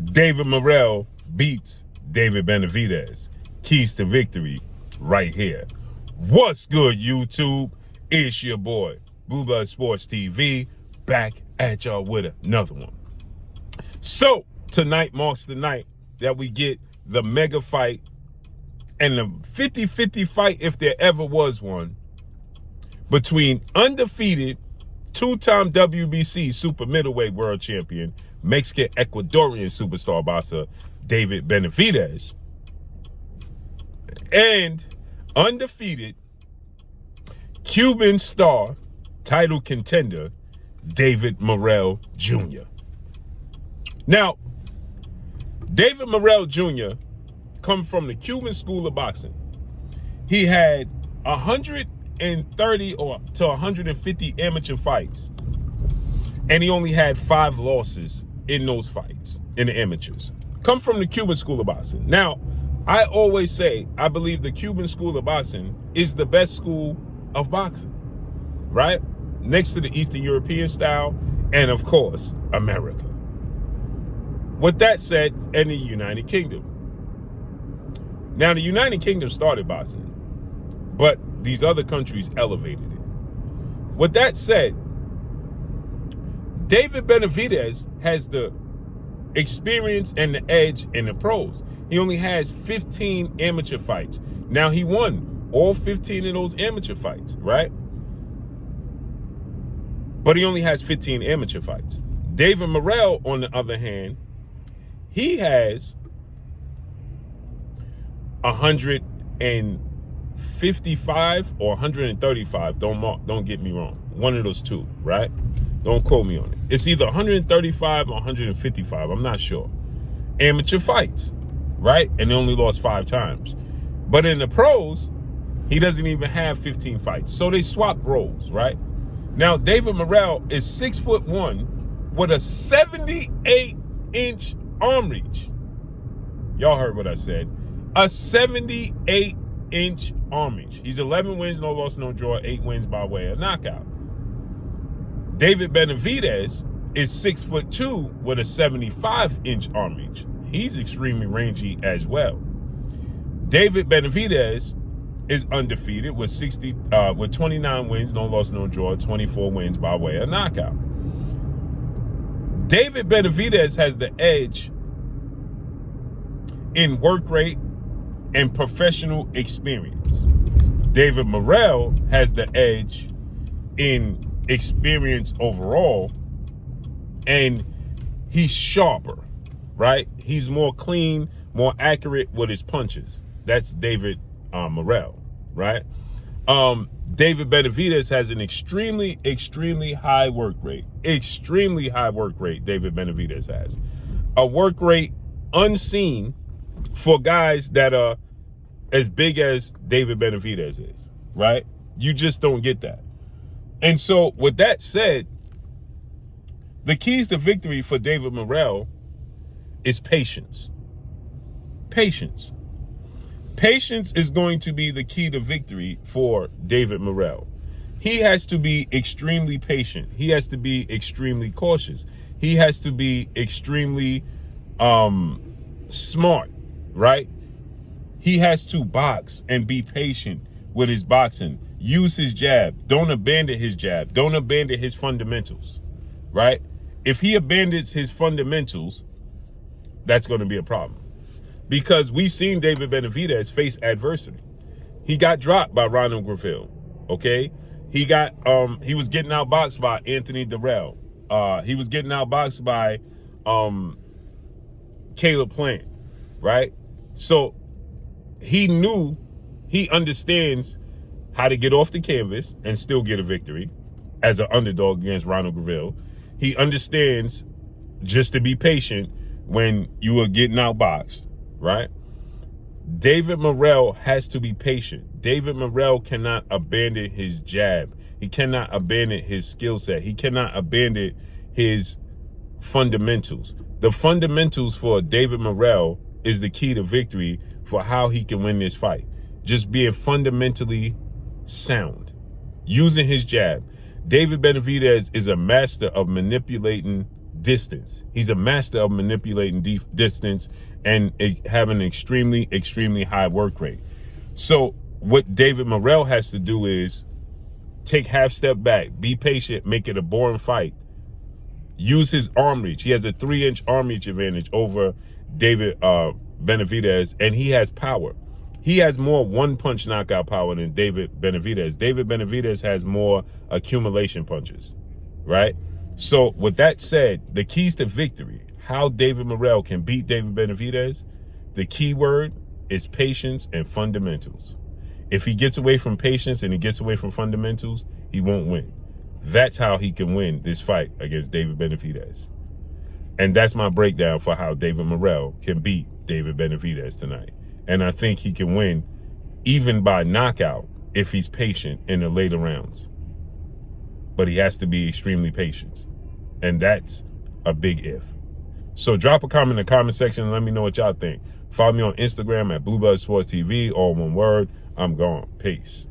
David Morel beats David Benavidez. Keys to victory right here. What's good, YouTube? It's your boy, Blue Blood Sports TV, back at y'all with another one. So, tonight marks the night that we get the mega fight and the 50-50 fight, if there ever was one, between undefeated two-time WBC super middleweight world champion, Mexican Ecuadorian superstar boxer David Benavidez, and undefeated Cuban star title contender David Morrell Jr. Now, David Morrell Jr. comes from the Cuban School of Boxing. He had 130 to 150 amateur fights, and he only had 5 losses in those fights in the amateurs. Come from the Cuban School of Boxing. Now, I always say I believe the Cuban School of Boxing is the best school of boxing, right? Next to the Eastern European style and, of course, America. With that said, and the United Kingdom. Now, the United Kingdom started boxing, but these other countries elevated it. With that said, David Benavidez has the experience and the edge in the pros. He only has 15 amateur fights. Now, he won all 15 of those amateur fights, right? But he only has 15 amateur fights. David Morrell, on the other hand, he has 155 or 135. Don't get me wrong. One of those two, right? Don't quote me on it. It's either 135 or 155. I'm not sure. Amateur fights, right? And he only lost 5 times. But in the pros, he doesn't even have 15 fights. So they swap roles, right? Now, David Morrell is 6'1" with a 78-inch arm reach. Y'all heard what I said. A 78-inch arm reach. He's 11 wins, no loss, no draw, 8 wins by way of knockout. David Benavidez is 6'2" with a 75-inch arm reach. He's extremely rangy as well. David Benavidez is undefeated with 29 wins, no loss, no draw, 24 wins by way of knockout. David Benavidez has the edge in work rate and professional experience. David Morrell has the edge in experience overall, and he's sharper, right? He's more clean, more accurate with his punches. That's David Morrell, right? David Benavidez has an extremely high work rate. Extremely high work rate David Benavidez has. A work rate unseen for guys that are as big as David Benavidez is, right? You just don't get that. And so, with that said, the keys to victory for David Morrell is patience. Patience. Patience is going to be the key to victory for David Morrell. He has to be extremely patient. He has to be extremely cautious. He has to be extremely smart, right? He has to box and be patient with his boxing. Use his jab. Don't abandon his jab. Don't abandon his fundamentals, right? If he abandons his fundamentals, that's going to be a problem. Because we've seen David Benavidez face adversity. He got dropped by Ronald Graville, okay? He was getting outboxed by Anthony Durrell. He was getting outboxed by Caleb Plant, right? So he understands how to get off the canvas and still get a victory as an underdog against Ronald Graville. He understands just to be patient when you are getting outboxed, right? David Morrell has to be patient. David Morrell cannot abandon his jab. He cannot abandon his skill set. He cannot abandon his fundamentals. The fundamentals for David Morrell is the key to victory for how he can win this fight. Just being fundamentally sound, using his jab. David Benavidez is a master of manipulating distance. He's a master of manipulating distance and having an extremely, extremely high work rate. So what David Morrell has to do is take half step back, be patient, make it a boring fight. Use his arm reach. He has a 3-inch arm reach advantage over David Benavidez, and he has power. He has more one-punch knockout power than David Benavidez. David Benavidez has more accumulation punches, right? So with that said, the keys to victory, how David Morrell can beat David Benavidez, the key word is patience and fundamentals. If he gets away from patience and he gets away from fundamentals, he won't win. That's how he can win this fight against David Benavidez. And that's my breakdown for how David Morrell can beat David Benavidez tonight. And I think he can win even by knockout if he's patient in the later rounds. But he has to be extremely patient. And that's a big if. So drop a comment in the comment section and let me know what y'all think. Follow me on Instagram at Blueblood Sports TV, all one word. I'm gone. Peace.